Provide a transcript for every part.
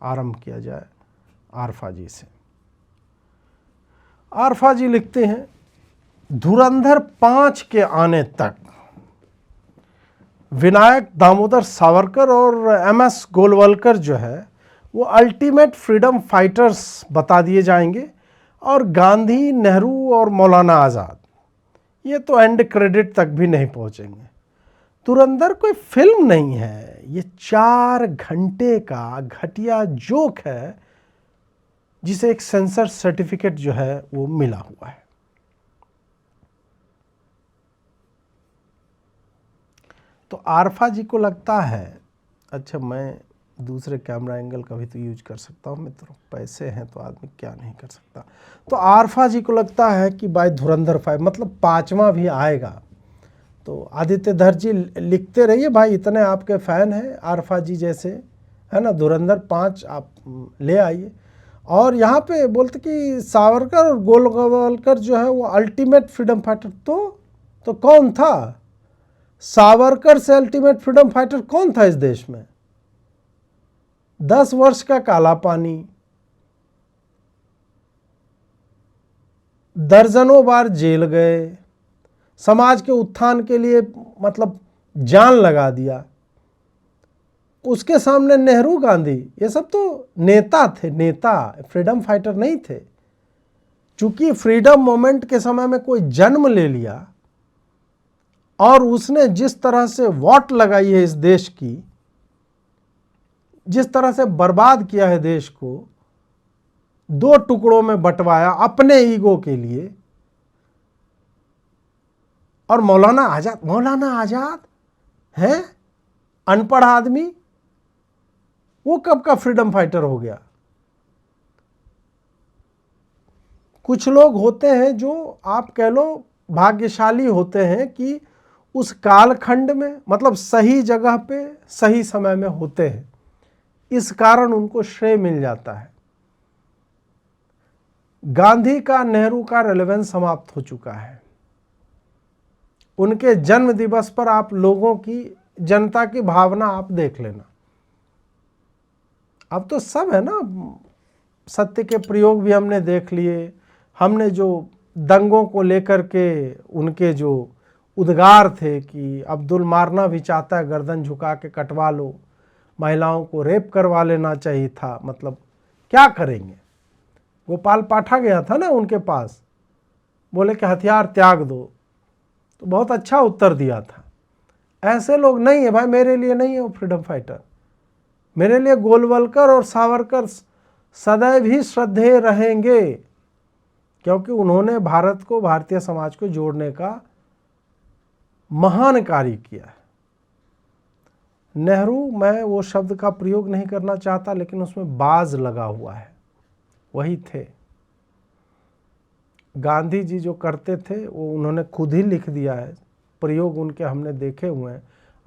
आरंभ किया जाए आरफा जी से। आरफा जी लिखते हैं, धुरंधर 5 के आने तक विनायक दामोदर सावरकर और एमएस गोलवलकर जो है वो अल्टीमेट फ्रीडम फाइटर्स बता दिए जाएंगे, और गांधी, नेहरू और मौलाना आज़ाद ये तो एंड क्रेडिट तक भी नहीं पहुंचेंगे। धुरंधर कोई फिल्म नहीं है, ये 4 घंटे का घटिया जोक है जिसे एक सेंसर सर्टिफिकेट जो है वो मिला हुआ है। तो आरफा जी को लगता है, अच्छा मैं दूसरे कैमरा एंगल का भी तो यूज कर सकता हूँ मित्रों, पैसे हैं तो आदमी क्या नहीं कर सकता। तो आरफा जी को लगता है कि भाई धुरंधर 5 मतलब 5वां भी आएगा। तो आदित्य धर जी लिखते रहिए भाई, इतने आपके फ़ैन हैं आरफा जी जैसे, है ना। धुरंधर 5 आप ले आइए। और यहाँ पे बोलते कि सावरकर और गोलवलकर जो है वो अल्टीमेट फ्रीडम फाइटर, तो कौन था? सावरकर से अल्टीमेट फ्रीडम फाइटर कौन था इस देश में? 10 वर्ष का काला पानी, दर्जनों बार जेल गए, समाज के उत्थान के लिए मतलब जान लगा दिया। उसके सामने नेहरू, गांधी ये सब तो नेता थे, नेता, फ्रीडम फाइटर नहीं थे। चूंकि फ्रीडम मोमेंट के समय में कोई जन्म ले लिया और उसने जिस तरह से वॉट लगाई है इस देश की, जिस तरह से बर्बाद किया है देश को, 2 टुकड़ों में बंटवाया अपने ईगो के लिए। और मौलाना आजाद है अनपढ़ आदमी, वो कब का फ्रीडम फाइटर हो गया? कुछ लोग होते हैं जो आप कह लो भाग्यशाली होते हैं कि उस कालखंड में मतलब सही जगह पे सही समय में होते हैं, इस कारण उनको श्रेय मिल जाता है। गांधी का, नेहरू का रेलेवेंस समाप्त हो चुका है। उनके जन्म दिवस पर आप लोगों की, जनता की भावना आप देख लेना। अब तो सब है ना, सत्य के प्रयोग भी हमने देख लिए। हमने जो दंगों को लेकर के उनके जो उद्गार थे कि अब्दुल मारना भी चाहता है, गर्दन झुका के कटवा लो, महिलाओं को रेप करवा लेना चाहिए था, मतलब क्या करेंगे। गोपाल पाठा गया था ना उनके पास, बोले कि हथियार त्याग दो, तो बहुत अच्छा उत्तर दिया था। ऐसे लोग नहीं है भाई, मेरे लिए नहीं है वो फ्रीडम फाइटर। मेरे लिए गोलवलकर और सावरकर सदैव ही श्रद्धेय रहेंगे, क्योंकि उन्होंने भारत को, भारतीय समाज को जोड़ने का महान कार्य किया है। नेहरू, मैं वो शब्द का प्रयोग नहीं करना चाहता, लेकिन उसमें बाज लगा हुआ है, वही थे। गांधी जी जो करते थे वो उन्होंने खुद ही लिख दिया है, प्रयोग उनके हमने देखे हुए हैं।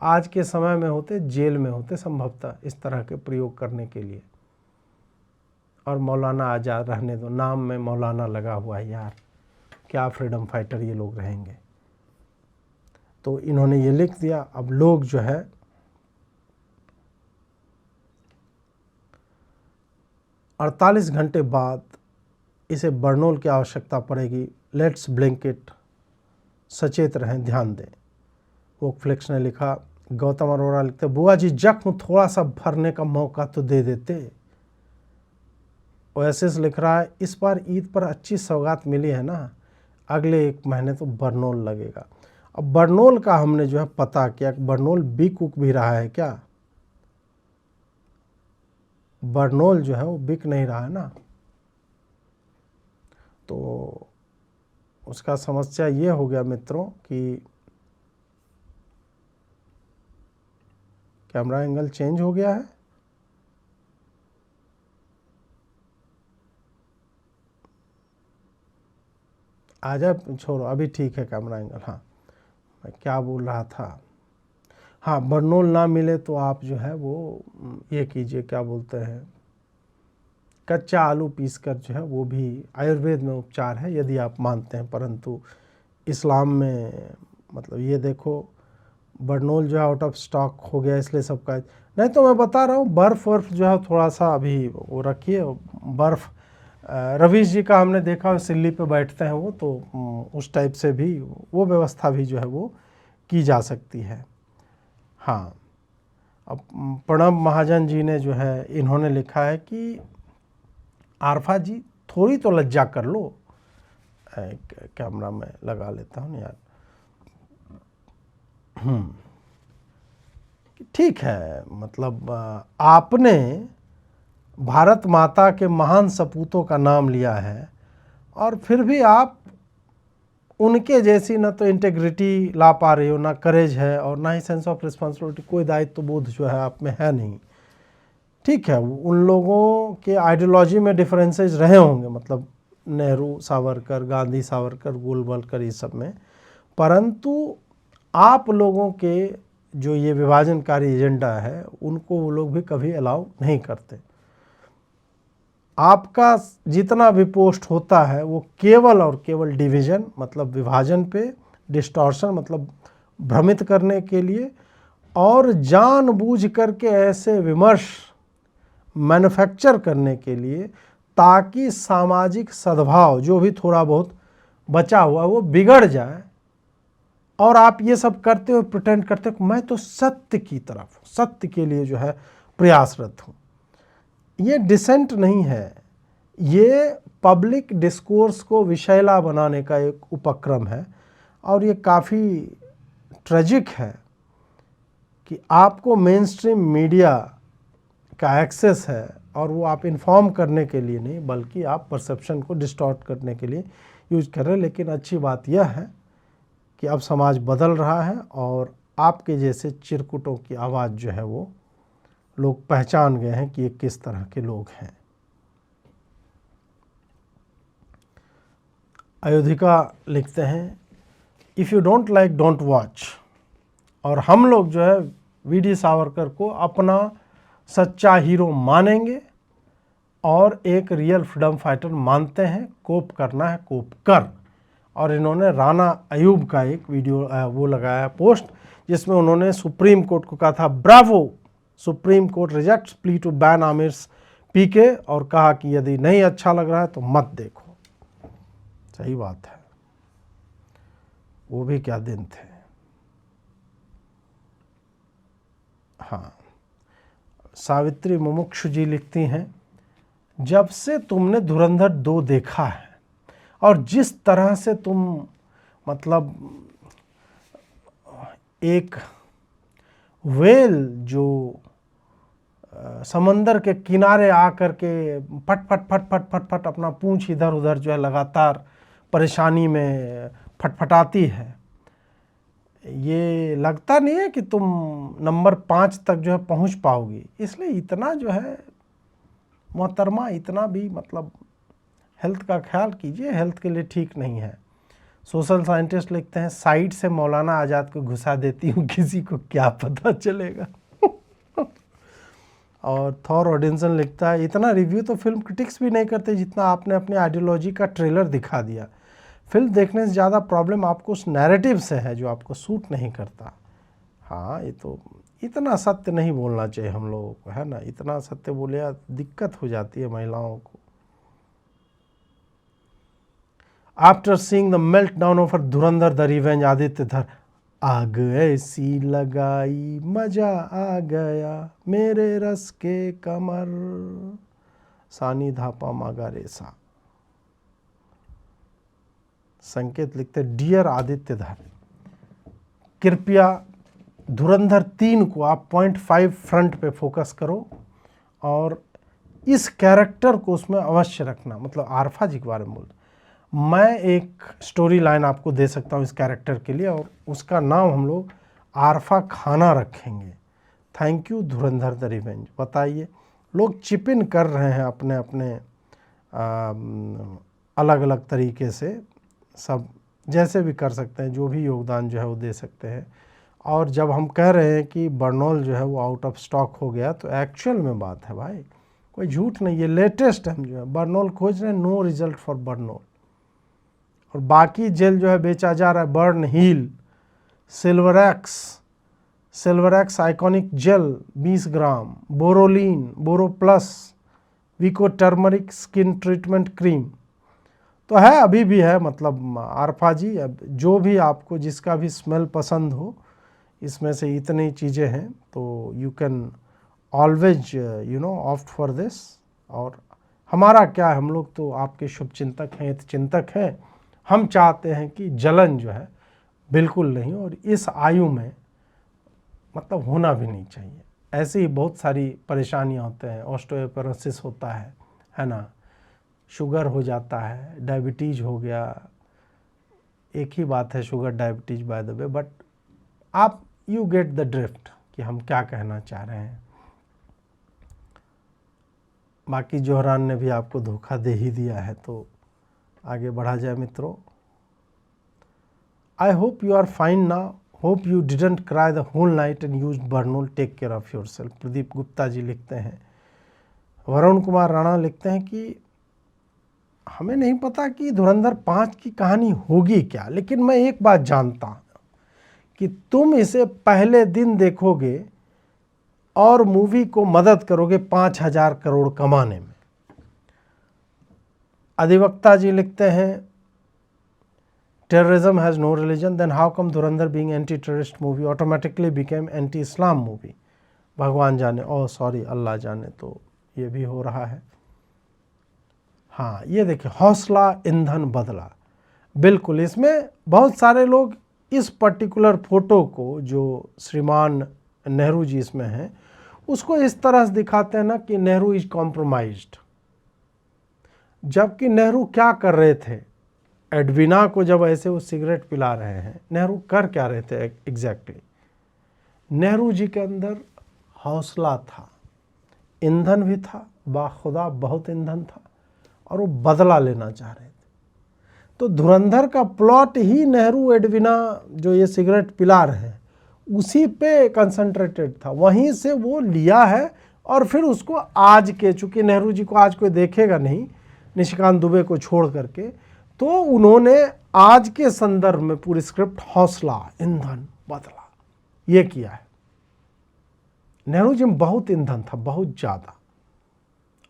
आज के समय में होते जेल में होते संभवतः इस तरह के प्रयोग करने के लिए। और मौलाना आजाद रहने दो, नाम में मौलाना लगा हुआ है यार, क्या फ्रीडम फाइटर ये लोग रहेंगे। तो इन्होंने ये लिख दिया। अब लोग जो है 48 घंटे बाद इसे बर्नोल की आवश्यकता पड़ेगी। लेट्स ब्लैंकेट, सचेत रहें, ध्यान दें। वोकफ्लेक्स ने लिखा, गौतम अरोड़ा लिखते, बुआ जी जख्म थोड़ा सा भरने का मौका तो दे देते। ओएसिस लिख रहा है, इस बार ईद पर अच्छी सौगात मिली है ना, अगले 1 महीने तो बर्नोल लगेगा। अब बर्नोल का हमने जो है पता किया, बर्नोल बिक उक भी रहा है क्या? बर्नोल जो है वो बिक नहीं रहा है ना। तो उसका समस्या ये हो गया मित्रों कि कैमरा एंगल चेंज हो गया है। आ जाए, छोड़ो, अभी ठीक है कैमरा एंगल। हाँ, मैं क्या बोल रहा था। हाँ, बर्नोल ना मिले तो आप जो है वो ये कीजिए, क्या बोलते हैं, कच्चा आलू पीसकर जो है, वो भी आयुर्वेद में उपचार है यदि आप मानते हैं। परंतु इस्लाम में मतलब ये देखो, बर्नोल जो है आउट ऑफ स्टॉक हो गया इसलिए सबका, नहीं तो मैं बता रहा हूँ बर्फ़ वर्फ जो है थोड़ा सा अभी वो रखिए। बर्फ़ रवीश जी का हमने देखा सिल्ली पे बैठते हैं वो, तो उस टाइप से भी वो व्यवस्था भी जो है वो की जा सकती है। हाँ, अब प्रणब महाजन जी ने जो है इन्होंने लिखा है कि आरफा जी थोड़ी तो लज्जा कर लो। कैमरा में लगा लेता हूँ यार। ठीक है, मतलब आपने भारत माता के महान सपूतों का नाम लिया है और फिर भी आप उनके जैसी ना तो इंटेग्रिटी ला पा रही हो, ना करेज है और ना ही सेंस ऑफ रिस्पॉन्सिबिलिटी, कोई दायित्व बोध जो है आप में है नहीं। ठीक है, उन लोगों के आइडियोलॉजी में डिफरेंसेस रहे होंगे, मतलब नेहरू सावरकर, गांधी सावरकर, गोलवलकर, ये सब में, परंतु आप लोगों के जो ये विभाजनकारी एजेंडा है उनको वो लोग भी कभी अलाउ नहीं करते। आपका जितना भी पोस्ट होता है वो केवल और केवल डिवीज़न मतलब विभाजन पे, डिस्टॉर्शन मतलब भ्रमित करने के लिए, और जानबूझ करके ऐसे विमर्श मैन्युफैक्चर करने के लिए ताकि सामाजिक सद्भाव जो भी थोड़ा बहुत बचा हुआ वो बिगड़ जाए। और आप ये सब करते हो, प्रिटेंड करते हो मैं तो सत्य की तरफ, सत्य के लिए जो है प्रयासरत हूँ। ये डिसेंट नहीं है, ये पब्लिक डिस्कोर्स को विषैला बनाने का एक उपक्रम है। और ये काफ़ी ट्रेजिक है कि आपको मेन स्ट्रीम मीडिया का एक्सेस है और वो आप इन्फॉर्म करने के लिए नहीं बल्कि आप परसेप्शन को डिस्टॉर्ट करने के लिए यूज कर रहे हैं। लेकिन अच्छी बात यह है कि अब समाज बदल रहा है और आपके जैसे चिरकुटों की आवाज़ जो है वो लोग पहचान गए हैं कि ये किस तरह के लोग हैं। अयोधिका लिखते हैं if you don't like don't watch. और हम लोग जो है वी.डी. सावरकर को अपना सच्चा हीरो मानेंगे और एक रियल फ्रीडम फाइटर मानते हैं। कोप करना है कोप कर। और इन्होंने राणा अयूब का एक वीडियो वो लगाया पोस्ट जिसमें उन्होंने सुप्रीम कोर्ट को कहा था bravo, supreme court rejects plea to ban Aamir PK, और कहा कि यदि नहीं अच्छा लग रहा है तो मत देखो। सही बात है, वो भी क्या दिन थे। हाँ, सावित्री मुमुक्षु जी लिखती हैं जब से तुमने धुरंधर 2 देखा है और जिस तरह से तुम मतलब एक वेल जो समंदर के किनारे आकर के फट फट फट फट फट फट अपना पूंछ इधर उधर जो है लगातार परेशानी में फटफटाती है, ये लगता नहीं है कि तुम नंबर 5 तक जो है पहुंच पाओगी। इसलिए इतना जो है मोहतरमा, इतना भी मतलब हेल्थ का ख्याल कीजिए, हेल्थ के लिए ठीक नहीं है। सोशल साइंटिस्ट लिखते हैं साइड से मौलाना आज़ाद को घुसा देती हूँ, किसी को क्या पता चलेगा। और थॉर ऑडिंसन लिखता है इतना रिव्यू तो फिल्म क्रिटिक्स भी नहीं करते जितना आपने अपनी आइडियोलॉजी का ट्रेलर दिखा दिया। फिल्म देखने से ज़्यादा प्रॉब्लम आपको उस नैरेटिव से है जो आपको सूट नहीं करता। हाँ, ये तो इतना सत्य नहीं बोलना चाहिए हम लोगों को, है ना। इतना सत्य बोले दिक्कत हो जाती है महिलाओं को। After seeing the melt down of Dhurandhar the revenge, Aditya धर आग ऐसी लगाई मजा आ गया मेरे रस के कमर, सानी धापा मागा रेसा। संकेत लिखते डियर आदित्य धर, कृपया धुरंधर 3 को आप 0.5 फ्रंट पे फोकस करो और इस कैरेक्टर को उसमें अवश्य रखना। मतलब आरफा जी के बारे में बोल, मैं एक स्टोरी लाइन आपको दे सकता हूँ इस कैरेक्टर के लिए और उसका नाम हम लोग आरफा खाना रखेंगे। Thank you Dhurandhar the revenge. बताइए, लोग चिप इन कर रहे हैं अपने अपने अलग अलग तरीके से, सब जैसे भी कर सकते हैं, जो भी योगदान जो है वो दे सकते हैं। और जब हम कह रहे हैं कि बर्नोल जो है वो आउट ऑफ स्टॉक हो गया तो एक्चुअल में बात है भाई, कोई झूठ नहीं। ये लेटेस्ट हम जो है बर्नोल खोज रहे हैं, नो रिजल्ट फॉर बर्नोल। और बाकी जेल जो है बेचा जा रहा है, Burn Hill, Silverex, Silverex iconic gel 20 gram, Boroline, Boro plus, Vicco turmeric skin treatment cream. तो है, अभी भी है, मतलब आरफा जी, अब जो भी आपको जिसका भी स्मेल पसंद हो, इसमें से इतनी चीज़ें हैं, तो you can always opt for this. और हमारा क्या है, हम लोग तो आपके शुभ चिंतक हैं, हित चिंतक हैं। हम चाहते हैं कि जलन जो है बिल्कुल नहीं, और इस आयु में मतलब होना भी नहीं चाहिए। ऐसी ही बहुत सारी परेशानियां होते हैं, ऑस्टियोपोरोसिस होता है ना, शुगर हो जाता है, डायबिटीज़ हो गया। एक ही बात है sugar diabetes by the way, but आप यू गेट द ड्रिफ्ट कि हम क्या कहना चाह रहे हैं। बाकी जोहरान ने भी आपको धोखा दे ही दिया है, तो आगे बढ़ा जाए मित्रों। I hope you are fine now, hope you didn't cry the whole night and use Burnol, take care of yourself. Pradeep Gupta ji लिखते हैं। वरुण कुमार राणा लिखते हैं कि हमें नहीं पता कि धुरंधर 5 की कहानी होगी क्या, लेकिन मैं एक बात जानता हूं कि तुम इसे पहले दिन देखोगे और मूवी को मदद करोगे 5,000 करोड़ कमाने में। अधिवक्ता जी लिखते हैं terrorism has no religion, then how come Dhurandhar being anti terrorist movie automatically became anti Islam movie. भगवान जाने, ओह सॉरी, अल्लाह जाने, तो ये भी हो रहा है। हाँ, ये देखिए, हौसला ईंधन बदला, बिल्कुल। इसमें बहुत सारे लोग इस पर्टिकुलर फोटो को, जो श्रीमान नेहरू जी इसमें हैं, उसको इस तरह से दिखाते हैं ना कि नेहरू इज कॉम्प्रोमाइज्ड, जबकि नेहरू क्या कर रहे थे। एडविना को जब ऐसे वो सिगरेट पिला रहे हैं, नेहरू कर क्या रहे थे एग्जैक्टली? नेहरू जी के अंदर हौसला था, ईंधन भी था, बाखुदा बहुत ईंधन था, और वो बदला लेना चाह रहे थे। तो धुरंधर का प्लॉट ही नेहरू एडविना जो ये सिगरेट पिला रहे हैं उसी पे कंसंट्रेटेड था, वहीं से वो लिया है। और फिर उसको आज के, चूंकि नेहरू जी को आज कोई देखेगा नहीं निशिकांत दुबे को छोड़ करके, तो उन्होंने आज के संदर्भ में पूरी स्क्रिप्ट हौसला ईंधन बदला ये किया है। नेहरू जी में बहुत ईंधन था, बहुत ज़्यादा,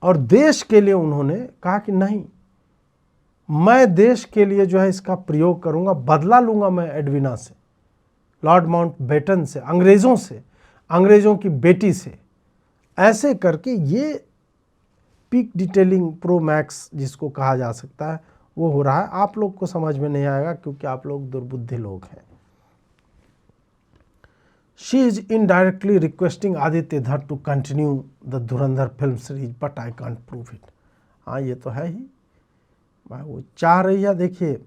और देश के लिए उन्होंने कहा कि नहीं, मैं देश के लिए जो है इसका प्रयोग करूंगा, बदला लूंगा मैं एडविना से, लॉर्ड माउंटबेटन से, अंग्रेज़ों से, अंग्रेज़ों की बेटी से। ऐसे करके ये पीक डिटेलिंग प्रो मैक्स जिसको कहा जा सकता है वो हो रहा है। आप लोग को समझ में नहीं आएगा क्योंकि आप लोग दुर्बुद्धि लोग हैं। She is indirectly requesting Aditya धर to continue the Dhurandhar film series but I can't prove it. हाँ, ये तो है ही, वो चाह रही है। देखिए,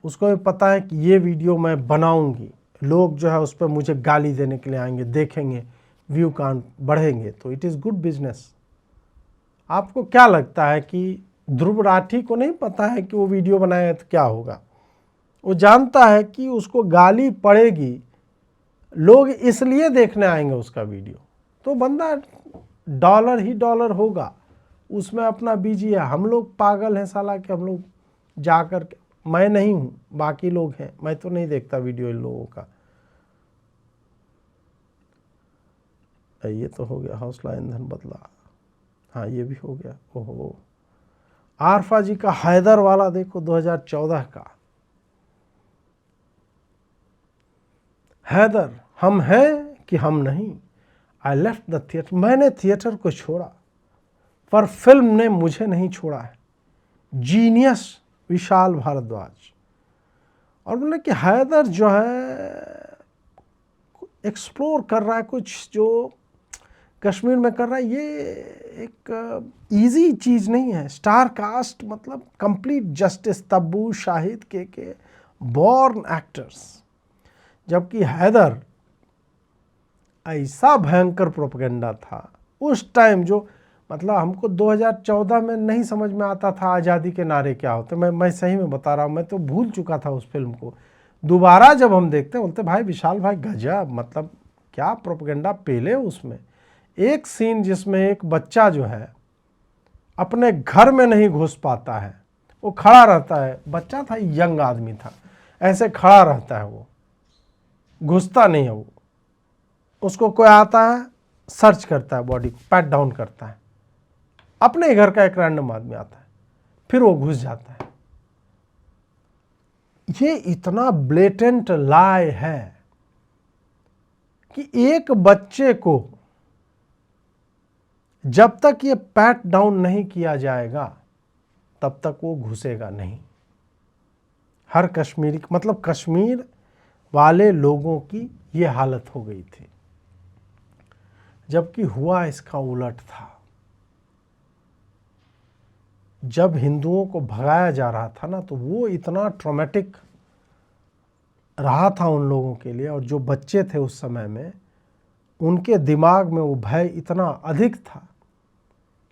उसको भी पता है कि ये वीडियो मैं बनाऊंगी, लोग जो है उस पर मुझे गाली देने के लिए आएंगे, देखेंगे, व्यू काउंट बढ़ेंगे, तो इट इज़ गुड बिजनेस। आपको क्या लगता है कि ध्रुव राठी को नहीं पता है कि वो वीडियो बनाएगा तो क्या होगा? वो जानता है कि उसको गाली पड़ेगी, लोग इसलिए देखने आएंगे उसका वीडियो, तो बंदा डॉलर ही डॉलर होगा, उसमें अपना बिजी है। हम लोग पागल हैं साला कि हम लोग जा कर के, मैं नहीं हूँ, बाकी लोग हैं, मैं तो नहीं देखता वीडियो इन लोगों का। ये तो हो गया हौसला ईंधन बदला। हाँ, ये भी हो गया। ओहो, आरफा जी का हैदर वाला देखो 2014 का हैदर, हम हैं कि हम नहीं। आई लेफ्ट द थिएटर, मैंने थिएटर को छोड़ा पर फिल्म ने मुझे नहीं छोड़ा है। जीनियस विशाल भारद्वाज। और बोले कि हैदर जो है एक्सप्लोर कर रहा है कुछ जो कश्मीर में कर रहा है, ये एक इजी चीज़ नहीं है। स्टार कास्ट, मतलब कंप्लीट जस्टिस, तब्बू, शाहिद, के बॉर्न एक्टर्स। जबकि हैदर ऐसा भयंकर प्रोपेगेंडा था उस टाइम, जो मतलब हमको 2014 में नहीं समझ में आता था आज़ादी के नारे क्या होते। मैं सही में बता रहा हूँ, मैं तो भूल चुका था उस फिल्म को। दोबारा जब हम देखते बोलते भाई विशाल भाई गजब, मतलब क्या प्रोपेगेंडा पेले उसमें। एक सीन जिसमें एक बच्चा जो है अपने घर में नहीं घुस पाता है, वो खड़ा रहता है, बच्चा था, यंग आदमी था, ऐसे खड़ा रहता है, वो घुसता नहीं है वो, उसको कोई आता है, सर्च करता है, बॉडी को पैट डाउन करता है, अपने घर का एक रैंडम आदमी आता है, फिर वो घुस जाता है। ये इतना ब्लेटेंट लाई है कि एक बच्चे को जब तक ये पैट डाउन नहीं किया जाएगा तब तक वो घुसेगा नहीं। हर कश्मीरी, मतलब कश्मीर वाले लोगों की ये हालत हो गई थी, जबकि हुआ इसका उलट था। जब हिंदुओं को भगाया जा रहा था ना, तो वो इतना ट्रॉमेटिक रहा था उन लोगों के लिए, और जो बच्चे थे उस समय में, उनके दिमाग में वो भय इतना अधिक था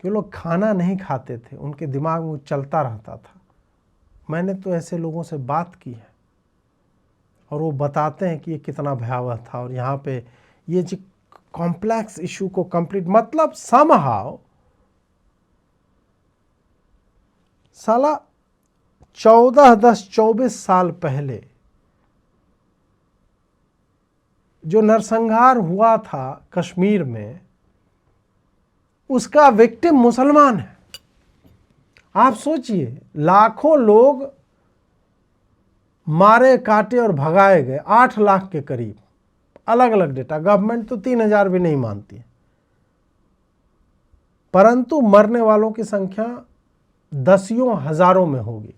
कि लोग खाना नहीं खाते थे, उनके दिमाग में वो चलता रहता था। मैंने तो ऐसे लोगों से बात की है और वो बताते हैं कि ये कितना भयावह था। और यहाँ पे ये जो कॉम्प्लेक्स इशू को कंप्लीट, मतलब समहाउ साला 14-10-24 साल पहले जो नरसंहार हुआ था कश्मीर में, उसका विक्टिम मुसलमान है। आप सोचिए, लाखों लोग मारे, काटे और भगाए गए, 8 लाख के करीब, अलग अलग डेटा, गवर्नमेंट तो 3000 भी नहीं मानती है, परंतु मरने वालों की संख्या दसियों हजारों में होगी।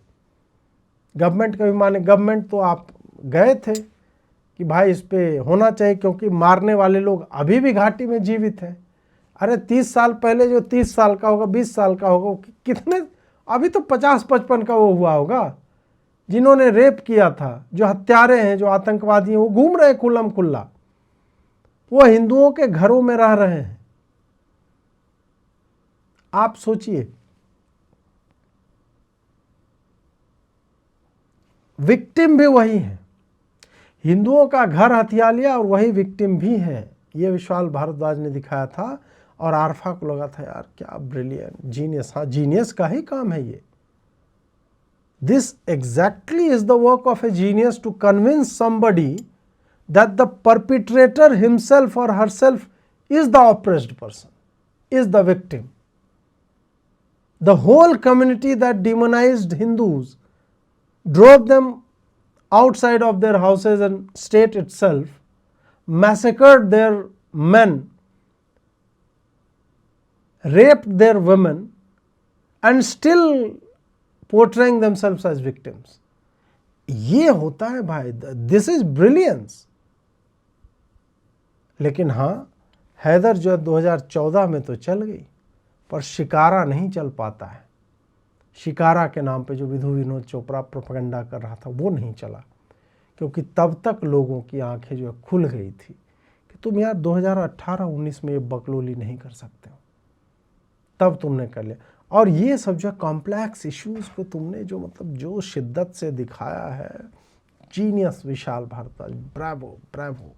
गवर्नमेंट का भी माने, गवर्नमेंट तो आप गए थे कि भाई इस पे होना चाहिए, क्योंकि मारने वाले लोग अभी भी घाटी में जीवित हैं। अरे 30 साल पहले जो 30 साल का होगा, 20 साल का होगा, कितने, अभी तो 50-55 का वो हुआ होगा, जिन्होंने रेप किया था, जो हत्यारे हैं, जो आतंकवादी हैं, वो घूम रहे खुल्लम खुल्ला, वो हिंदुओं के घरों में रह रहे हैं। आप सोचिए, विक्टिम भी वही है, हिंदुओं का घर हथिया लिया और वही विक्टिम भी है। ये विशाल भारद्वाज ने दिखाया था और आरफा को लगा था यार क्या ब्रिलियंट, जीनियस। हाँ, जीनियस का ही काम है ये। This exactly is the work of a genius, to convince somebody that the perpetrator himself और herself is the oppressed person, is the victim. The whole community that demonized Hindus, drove them outside of their houses, and state itself massacred their men, raped their women, and still portraying themselves as victims. ये होता है भाई, this is brilliance. लेकिन हाँ, हैदर जो 2014 में तो चल गई, पर शिकारा नहीं चल पाता है। शिकारा के नाम पे जो विधु विनोद चोपड़ा प्रोपेगेंडा कर रहा था, वो नहीं चला, क्योंकि तब तक लोगों की आंखें जो है खुल गई थी कि तुम यार 2018-19 में ये बकलोली नहीं कर सकते हो, तब तुमने कर लिया। और ये सब जो कॉम्प्लेक्स इश्यूज को तुमने जो, मतलब जो शिद्दत से दिखाया है, genius Vishal Bhardwaj, Bravo Bravo.